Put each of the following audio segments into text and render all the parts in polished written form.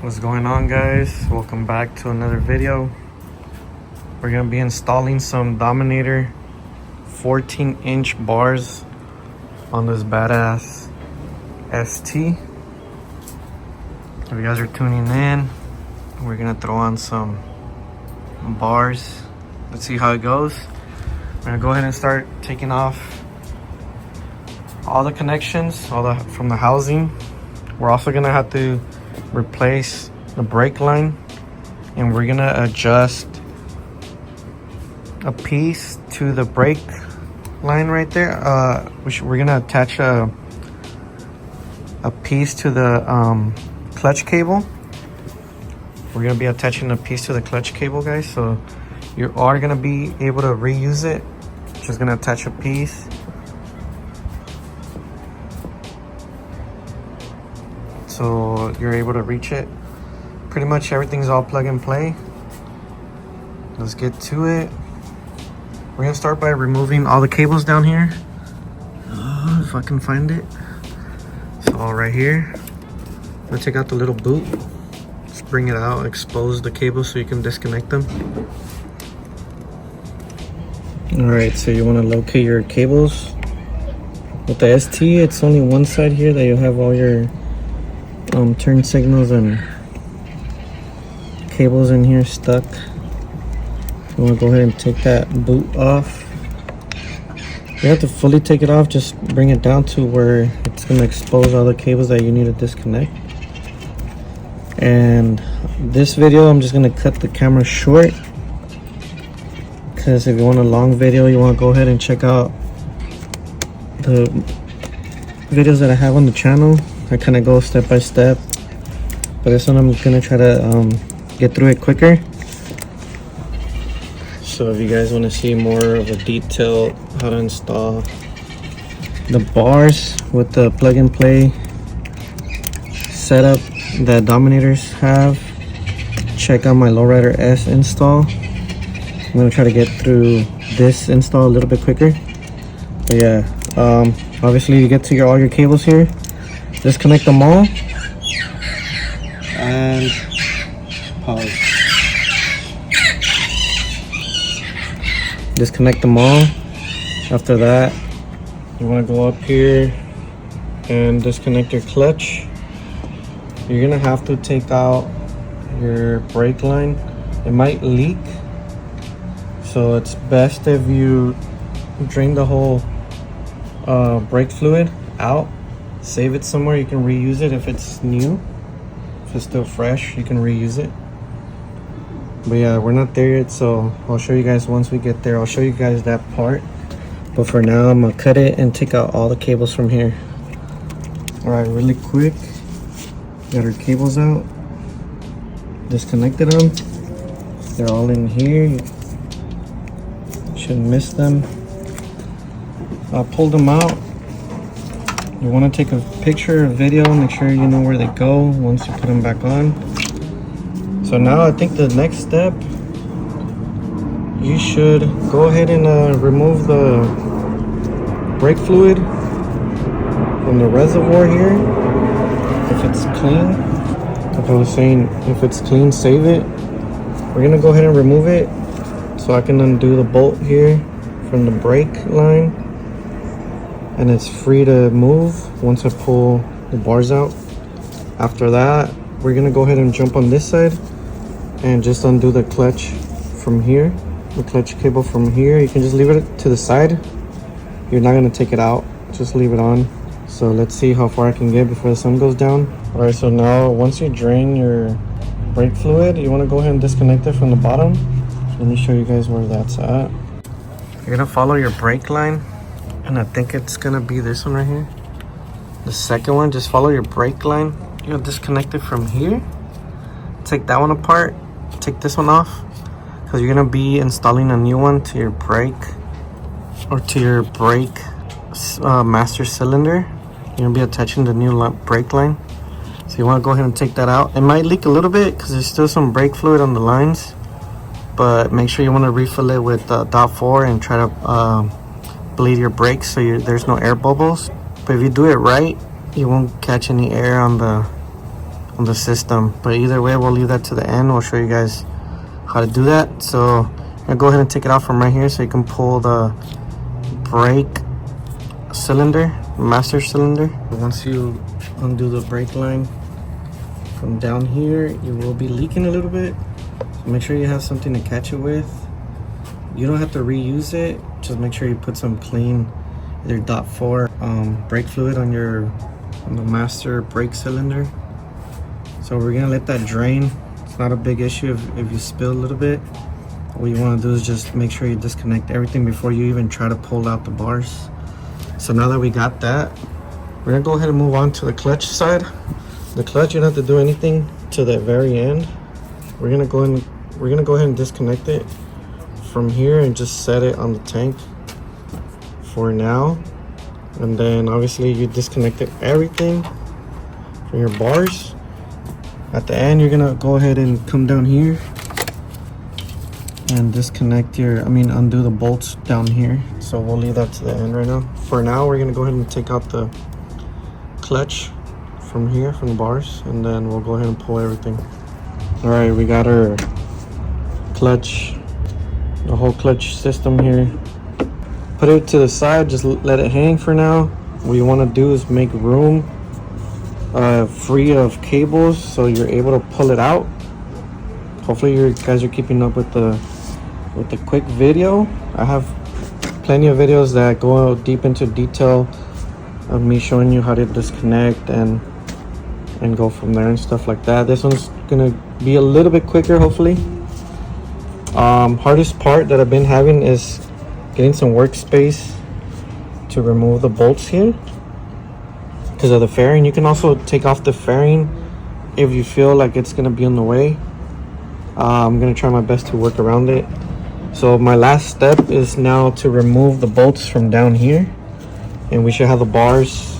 What's going on, guys? Welcome back to another video. We're gonna be installing some Dominator 14-inch bars on this badass ST. If you guys are tuning in, we're gonna throw on some bars. Let's see how it goes. We're gonna go ahead and start taking off all the connections, from the housing. We're also gonna have to replace the brake line, and we're gonna adjust a piece to the brake line right there. We're gonna attach a piece to the clutch cable. We're gonna be attaching a piece to the clutch cable, guys, so you are gonna be able to reuse it. Just gonna attach a piece. So you're able to reach it. Pretty much everything's all plug and play. Let's get to it. We're gonna start by removing all the cables down here. If I can find it. So right here, I'm gonna take out the little boot. Just bring it out, expose the cables so you can disconnect them. All right, so you wanna locate your cables. With the ST, it's only one side here that you'll have all your turn signals and cables in here stuck. You want to go ahead and take that boot off. You have to fully take it off, just bring it down to where it's going to expose all the cables that you need to disconnect. And this video, I'm just going to cut the camera short, because if you want a long video, you want to go ahead and check out the videos that I have on the channel. I kind of go step by step, but this one I'm gonna try to get through it quicker. So if you guys want to see more of a detail how to install the bars with the plug and play setup that Dominators have, check out my Lowrider S install. I'm gonna try to get through this install a little bit quicker. But yeah, obviously you get to all your cables here. Disconnect them all and pause. Disconnect them all. After that, you want to go up here and disconnect your clutch. You're gonna have to take out your brake line. It might leak, so it's best if you drain the whole brake fluid out. Save it somewhere, you can reuse it if it's new. If it's still fresh, you can reuse it. But yeah, we're not there yet, so I'll show you guys once we get there. I'll show you guys that part. But for now, I'm gonna cut it and take out all the cables from here. Alright, really quick. Got our cables out. Disconnected them. They're all in here. You shouldn't miss them. I pulled them out. You want to take a picture, a video, make sure you know where they go once you put them back on. So now I think the next step, you should go ahead and remove the brake fluid from the reservoir here. If it's clean, like I was saying, if it's clean, save it. We're gonna go ahead and remove it so I can undo the bolt here from the brake line. And it's free to move once I pull the bars out. After that, we're gonna go ahead and jump on this side and just undo the clutch from here, the clutch cable from here. You can just leave it to the side. You're not gonna take it out, just leave it on. So let's see how far I can get before the sun goes down. All right, so now once you drain your brake fluid, you wanna go ahead and disconnect it from the bottom. Let me show you guys where that's at. You're gonna follow your brake line, and I think it's gonna be this one right here. The second one, just follow your brake line. You're gonna disconnect it from here. Take that one apart, take this one off, because you're gonna be installing a new one to your brake, or to your brake master cylinder. You're gonna be attaching the new brake line. So you wanna go ahead and take that out. It might leak a little bit because there's still some brake fluid on the lines, but make sure you wanna refill it with .4 and try to bleed your brakes so there's no air bubbles. But if you do it right, you won't catch any air on on the system. But either way, we'll leave that to the end. We'll show you guys how to do that. So I'm gonna go ahead and take it out from right here so you can pull the brake cylinder, master cylinder. Once you undo the brake line from down here, you will be leaking a little bit. So make sure you have something to catch it with. You don't have to reuse it. Just make sure you put some clean, either .4 brake fluid on the master brake cylinder. So we're gonna let that drain. It's not a big issue if you spill a little bit. What you want to do is just make sure you disconnect everything before you even try to pull out the bars. So now that we got that, we're gonna go ahead and move on to the clutch side. The clutch, you don't have to do anything to the very end. We're gonna go ahead and disconnect it from here and just set it on the tank for now. And then obviously you disconnected everything from your bars. At the end, you're gonna go ahead and come down here and disconnect undo the bolts down here. So we'll leave that to the end right now. For now, we're gonna go ahead and take out the clutch from here, from the bars, and then we'll go ahead and pull everything. All right, we got our clutch, the whole clutch system here. Put it to the side, just let it hang for now. What you wanna do is make room free of cables so you're able to pull it out. Hopefully you guys are keeping up with the quick video. I have plenty of videos that go deep into detail of me showing you how to disconnect and go from there and stuff like that. This one's gonna be a little bit quicker, hopefully. Hardest part that I've been having is getting some workspace to remove the bolts here because of the fairing. You can also take off the fairing if you feel like it's gonna be in the way. I'm gonna try my best to work around it. So my last step is now to remove the bolts from down here, and we should have the bars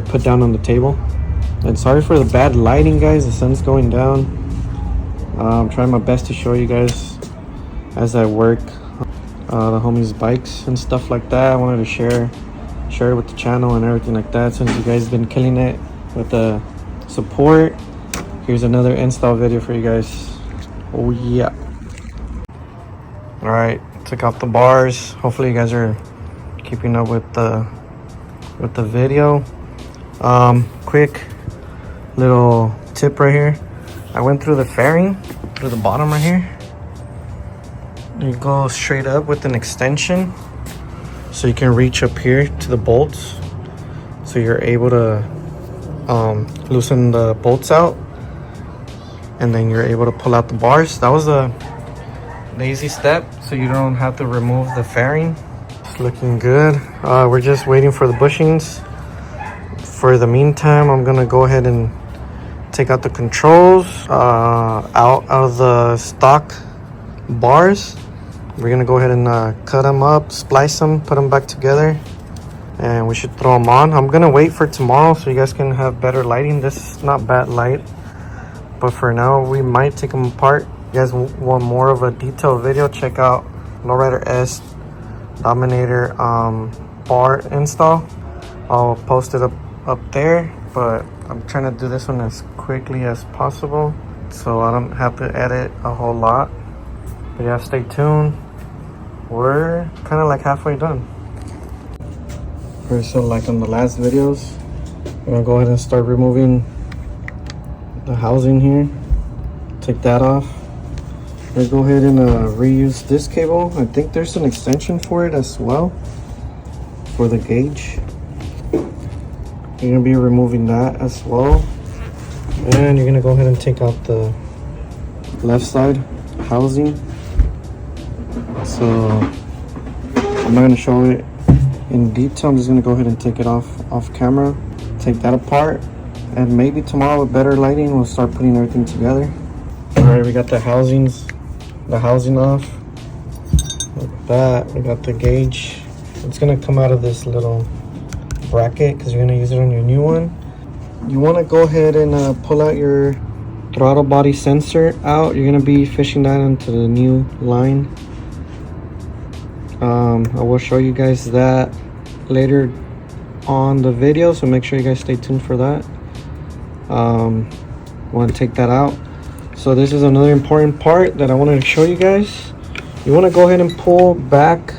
put down on the table. And sorry for the bad lighting, guys. The sun's going down. I'm trying my best to show you guys as I work the homies' bikes and stuff like that. I wanted to share it with the channel and everything like that, since you guys have been killing it with the support. Here's another install video for you guys. Oh yeah. All right, took out the bars. Hopefully you guys are keeping up with the video. Quick little tip right here. I went through the fairing, through the bottom right here. You go straight up with an extension so you can reach up here to the bolts, so you're able to loosen the bolts out, and then you're able to pull out the bars. That was the easy step, so you don't have to remove the fairing. It's looking good. We're just waiting for the bushings. For the meantime, I'm gonna go ahead and take out the controls out of the stock bars. We're gonna go ahead and cut them up, splice them, put them back together, and we should throw them on. I'm gonna wait for tomorrow so you guys can have better lighting. This is not bad light, but for now we might take them apart. You guys want more of a detailed video, check out Lowrider S Dominator bar install. I'll post it up there, but I'm trying to do this one as quickly as possible so I don't have to edit a whole lot. But yeah, stay tuned. We're kind of like halfway done. Okay, so like on the last videos, I'm gonna go ahead and start removing the housing here. Take that off. I'm gonna go ahead and reuse this cable. I think there's an extension for it as well, for the gauge. You're gonna be removing that as well. And you're gonna go ahead and take out the left side housing. So I'm not gonna show it in detail. I'm just gonna go ahead and take it off camera, take that apart, and maybe tomorrow with better lighting we'll start putting everything together. All right, we got the housing off. Like that. We got the gauge. It's gonna come out of this little bracket because you're gonna use it on your new one. You want to go ahead and pull out your throttle body sensor out. You're gonna be fishing that into the new line. I will show you guys that later on the video, so make sure you guys stay tuned for that. Want to take that out. So this is another important part that I wanted to show you guys. You want to go ahead and pull back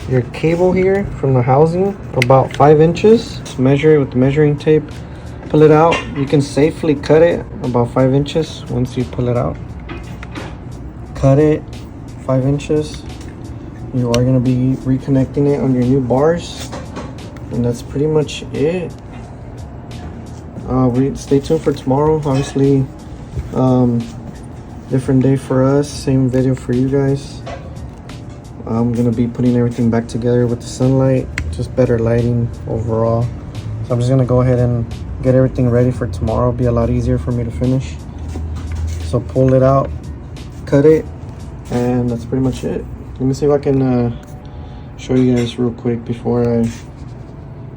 your cable here from the housing about 5 inches. Just measure it with the measuring tape. Pull it out. You can safely cut it about 5 inches once you pull it out. Cut it 5 inches. You are going to be reconnecting it on your new bars, and that's pretty much it. Stay tuned for tomorrow. Obviously, different day for us, same video for you guys. I'm gonna be putting everything back together with the sunlight, just better lighting overall. So I'm just gonna go ahead and get everything ready for tomorrow. It'll be a lot easier for me to finish. So pull it out, cut it, and that's pretty much it. Let me see if I can show you guys real quick before I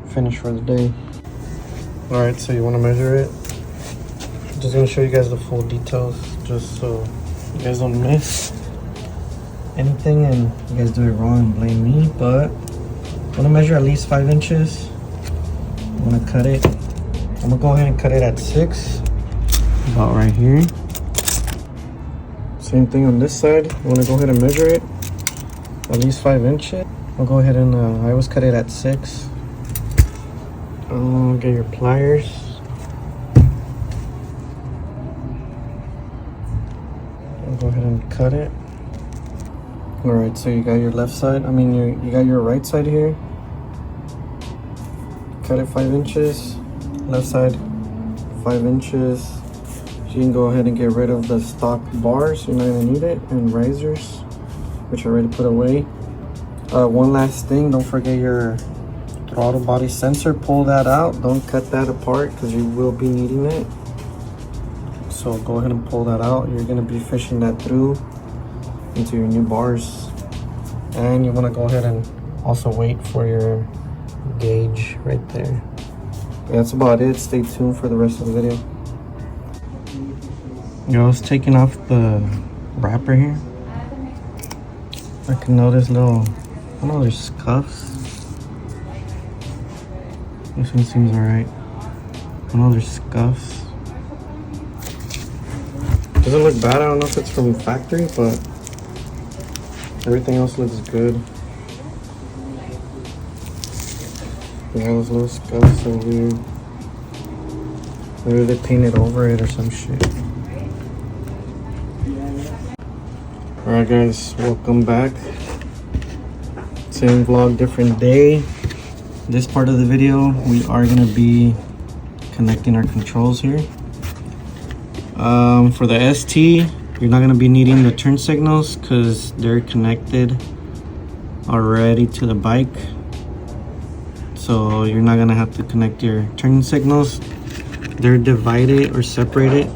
finish for the day. All right, so you want to measure it. I'm just gonna show you guys the full details, just so you guys don't miss anything and you guys do it wrong and blame me. But I'm gonna measure at least 5 inches. I'm gonna cut it. I'm gonna go ahead and cut it at 6, about right here. Same thing on this side. I'm gonna go ahead and measure it at least 5 inches. I'll go ahead and I always cut it at 6. Get your pliers. I'll go ahead and cut it. All right, so you got your left side. You got your right side here. Cut it 5 inches. Left side 5 inches. So you can go ahead and get rid of the stock bars. You're not gonna need it, and risers, which I already put away. One last thing, don't forget your throttle body sensor. Pull that out. Don't cut that apart because you will be needing it. So go ahead and pull that out. You're gonna be fishing that through into your new bars. And you want to go ahead and also wait for your gauge right there. That's about it. Stay tuned for the rest of the video. I was taking off the wrapper here. I can notice little, I don't know, there's scuffs. This one seems alright. I know there's scuffs. Doesn't look bad. I don't know if it's from factory, but everything else looks good. Yeah, those little scuffs are weird. Maybe they painted over it or some shit. Alright guys, welcome back. Same vlog, different day. This part of the video, we are gonna be connecting our controls here. For the ST, you're not gonna be needing the turn signals because they're connected already to the bike. So you're not gonna have to connect your turn signals. They're divided or separated.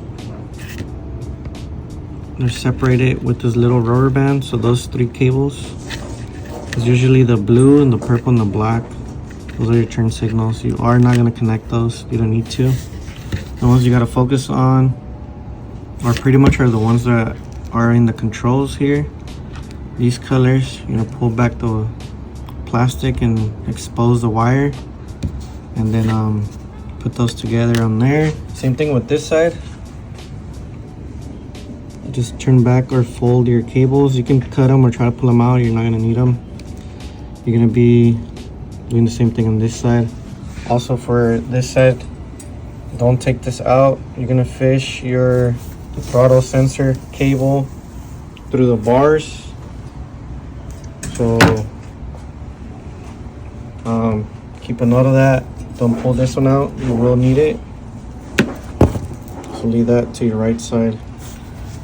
They're separated with this little rubber band. So those 3 cables is usually the blue and the purple and the black. Those are your turn signals. You are not gonna connect those. You don't need to. The ones you gotta focus on are pretty much the ones that are in the controls here. These colors, you're gonna pull back the plastic and expose the wire, and then put those together on there. Same thing with this side. Just turn back or fold your cables. You can cut them or try to pull them out. You're not gonna need them. You're gonna be doing the same thing on this side. Also for this side, don't take this out. You're gonna fish your throttle sensor cable through the bars. So keep a note of that. Don't pull this one out. You will need it. So leave that to your right side.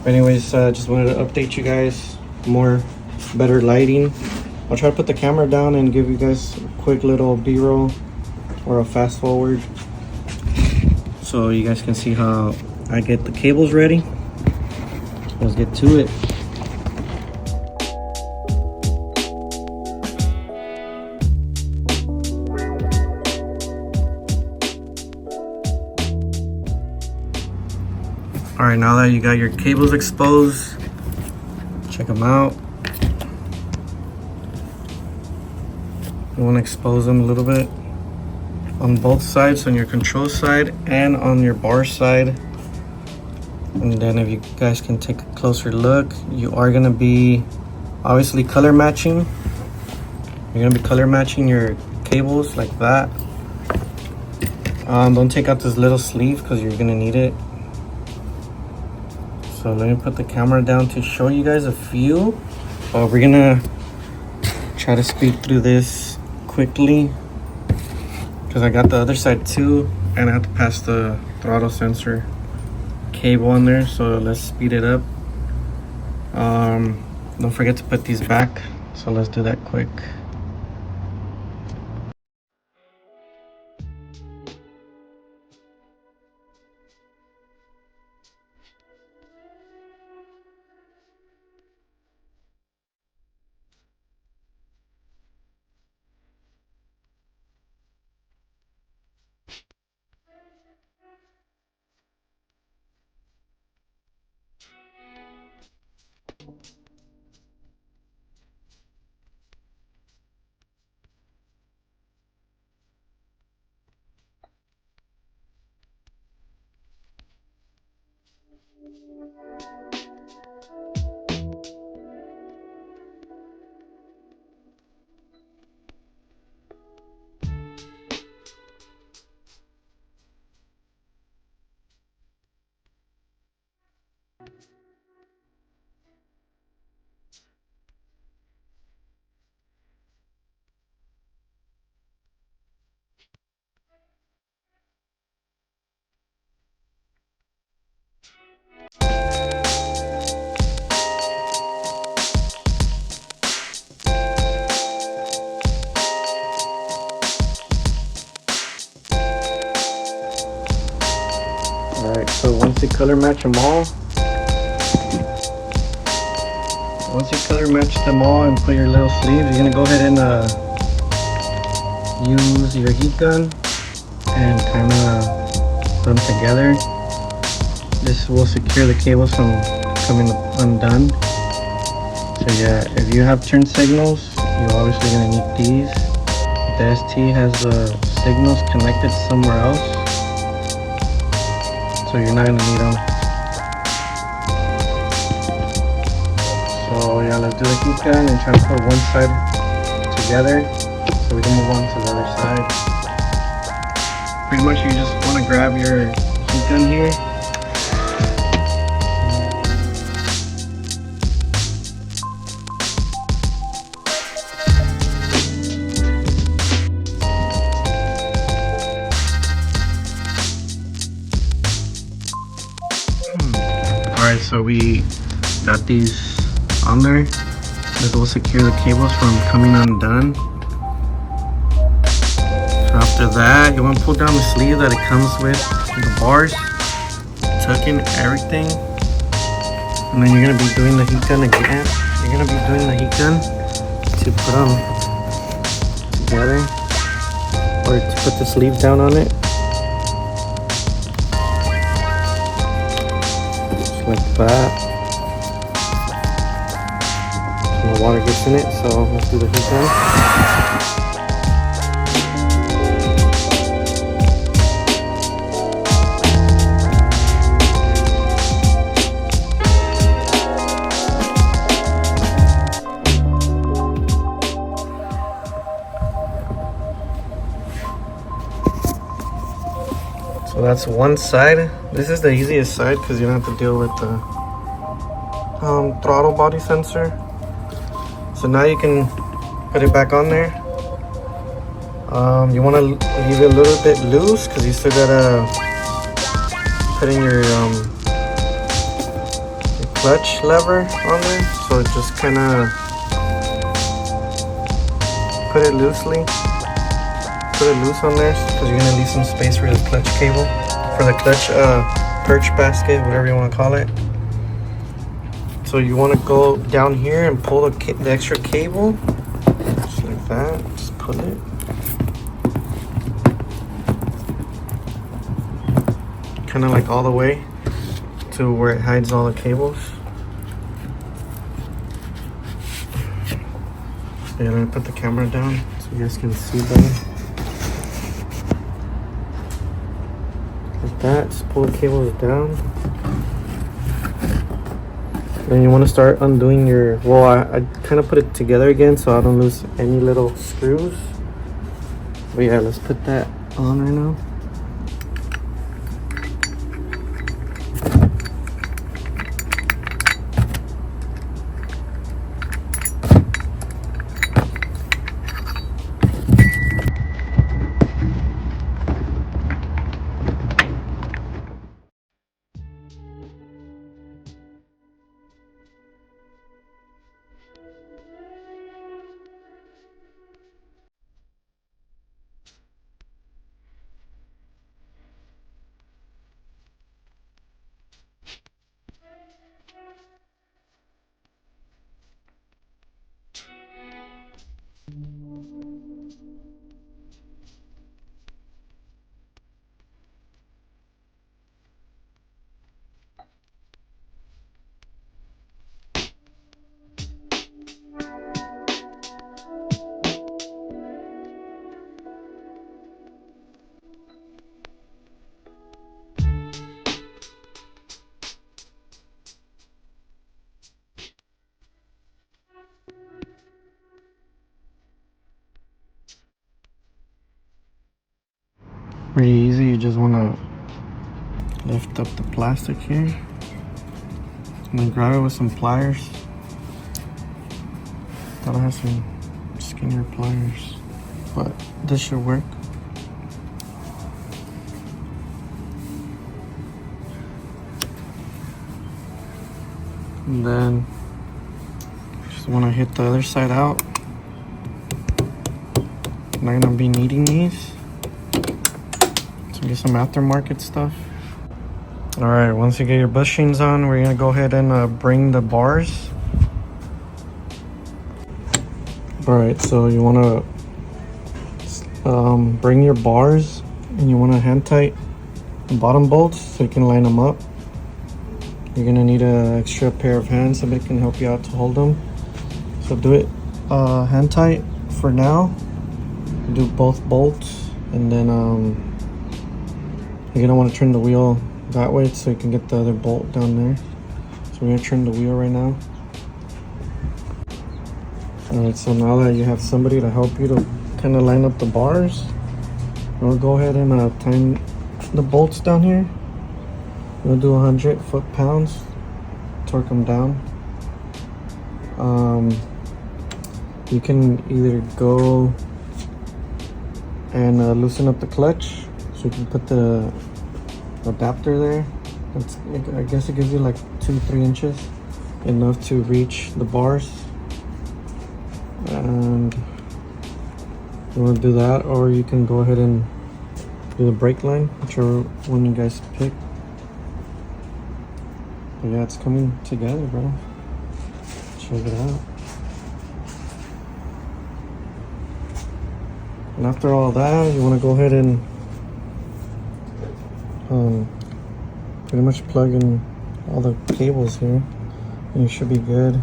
But anyways, just wanted to update you guys. Better lighting. I'll try to put the camera down and give you guys a quick little B-roll or a fast forward, so you guys can see how I get the cables ready. Let's get to it. All right, now that you got your cables exposed, check them out. You want to expose them a little bit. on both sides, on your control side and on your bar side. And then if you guys can take a closer look, you are gonna be obviously color matching. You're gonna be color matching your cables like that. Don't take out this little sleeve because you're gonna need it. So let me put the camera down to show you guys a few. But we're gonna try to speed through this quickly because I got the other side too, and I have to pass the throttle sensor cable on there. So let's speed it up. Don't forget to put these back. So let's do that quick. Alright, so once you color match them all, and put your little sleeves, you're gonna go ahead and use your heat gun and kind of put them together. This will secure the cables from coming undone. So yeah, if you have turn signals, you're obviously gonna need these. The ST has the signals connected somewhere else, so you're not gonna need them. So yeah, let's do the heat gun and try to put one side together so we can move on to the other side. Pretty much you just want to grab your heat gun here. Alright, so we got these on there. This will secure the cables from coming undone. So after that, you want to pull down the sleeve that it comes with the bars, tuck in everything, and then you're going to be doing the heat gun again. You're going to be doing the heat gun to put them together, or to put the sleeve down on it. Just like that. The water gets in it, so let's do the heat gun. So that's one side. This is the easiest side because you don't have to deal with the throttle body sensor. So now you can put it back on there. You want to leave it a little bit loose because you still gotta put in your clutch lever on there. So just kind of put it loose on there because you're gonna leave some space for the clutch cable, for the clutch perch basket, whatever you want to call it. So you want to go down here and pull the extra cable, just like that. Just pull it. Kind of like all the way to where it hides all the cables. So yeah, let me put the camera down so you guys can see better. that. Just pull the cables down. Then you want to start undoing your, well, I kind of put it together again so I don't lose any little screws. But yeah, let's put that on right now. Pretty easy. You just want to lift up the plastic here and then grab it with some pliers. Thought I had some skinnier pliers, but this should work. And then just want to hit the other side out. I'm not gonna be needing these. So get some aftermarket stuff. All right, once you get your bushings on, we're gonna go ahead and bring the bars. All right, so you wanna bring your bars and you wanna hand tight the bottom bolts so you can line them up. You're gonna need an extra pair of hands, somebody can help you out to hold them. So do it hand tight for now. Do both bolts, and then you're gonna want to turn the wheel that way so you can get the other bolt down there. So we're gonna turn the wheel right now. Alright, so now that you have somebody to help you to kind of line up the bars, we'll go ahead and tighten the bolts down here. We'll do 100 foot-pounds, torque them down. You can either go and loosen up the clutch, so you can put the adapter there. I guess it gives you like 2-3 inches, enough to reach the bars. And you want to do that, or you can go ahead and do the brake line, whichever one you guys pick. But yeah, it's coming together, bro. Check it out. And after all that, you want to go ahead and pretty much plug in all the cables here, and you should be good.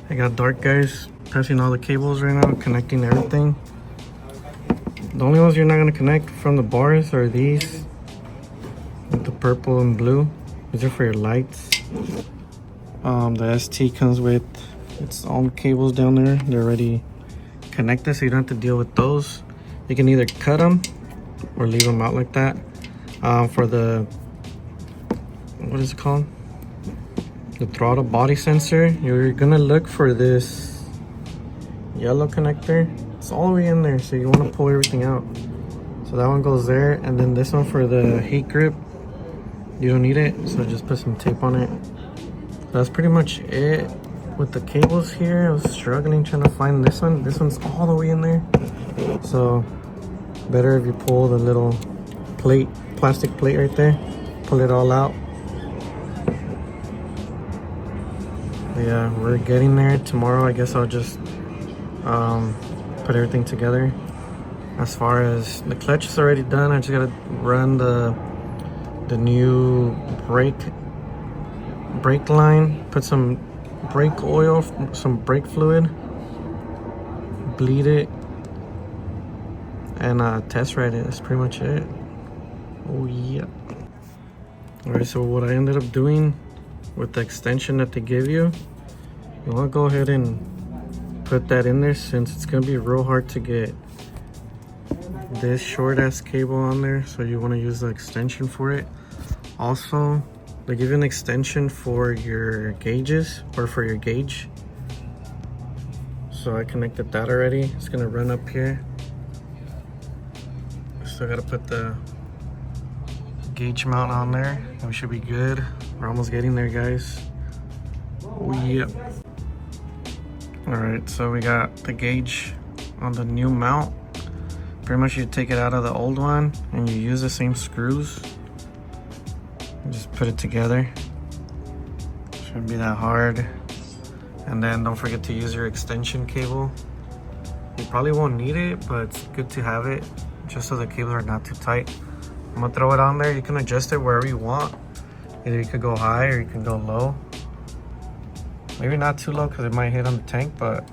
I got dark, guys. Passing all the cables right now, connecting everything. The only ones you're not going to connect from the bars are these, with the purple and blue. These are for your lights. The ST comes with its own cables down there. They're already connected, so you don't have to deal with those. You can either cut them or leave them out like that. For the, what is it called? The throttle body sensor, you're gonna look for this yellow connector. It's all the way in there, so you want to pull everything out. So that one goes there, and then this one for the heat grip, you don't need it, so just put some tape on it. That's pretty much it with the cables here. I was struggling trying to find this one. This one's all the way in there, so better if you pull the little plate, plastic plate right there, pull it all out. But yeah, we're getting there. Tomorrow I guess I'll just put everything together. As far as the clutch is already done, I just gotta run the new brake line, put some brake oil, some brake fluid, bleed it, and test ride it. That's pretty much it. Oh yeah. Alright, so what I ended up doing with the extension that they give you, you want to go ahead and put that in there, since it's going to be real hard to get this short ass cable on there, so you want to use the extension for it. Also, they give you an extension for your gauges, or for your gauge. So I connected that already. It's going to run up here. Still got to put the gauge mount on there, and we should be good. We're almost getting there, guys. Oh yeah. All right, so we got the gauge on the new mount. Pretty much you take it out of the old one and you use the same screws and just put it together. Shouldn't be that hard. And then don't forget to use your extension cable. You probably won't need it, but it's good to have it just so the cables are not too tight. I'm gonna throw it on there. You can adjust it wherever you want. Either you could go high or you can go low. Maybe not too low because it might hit on the tank, but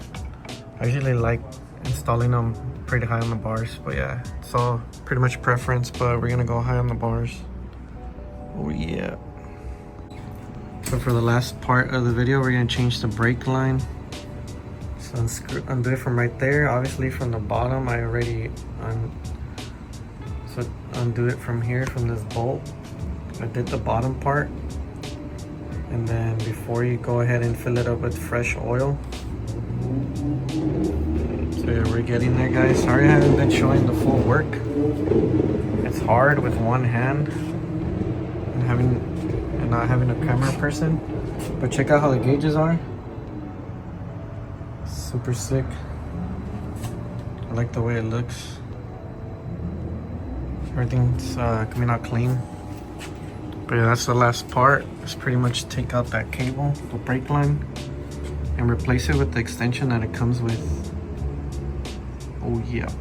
I usually like installing them pretty high on the bars. But yeah, it's all pretty much preference, but we're gonna go high on the bars. Oh yeah. So for the last part of the video, we're gonna change the brake line. So undo it from right there. Obviously from the bottom, I already so undo it from here, from this bolt. I did the bottom part. And then before you go ahead and fill it up with fresh oil. So yeah, we're getting there, guys. Sorry I haven't been showing the full work. It's hard with one hand and not having a camera person. But check out how the gauges are. Super sick. I like the way it looks. Everything's coming out clean. But yeah, that's the last part. Just pretty much take out that cable, the brake line, and replace it with the extension that it comes with. Oh yeah.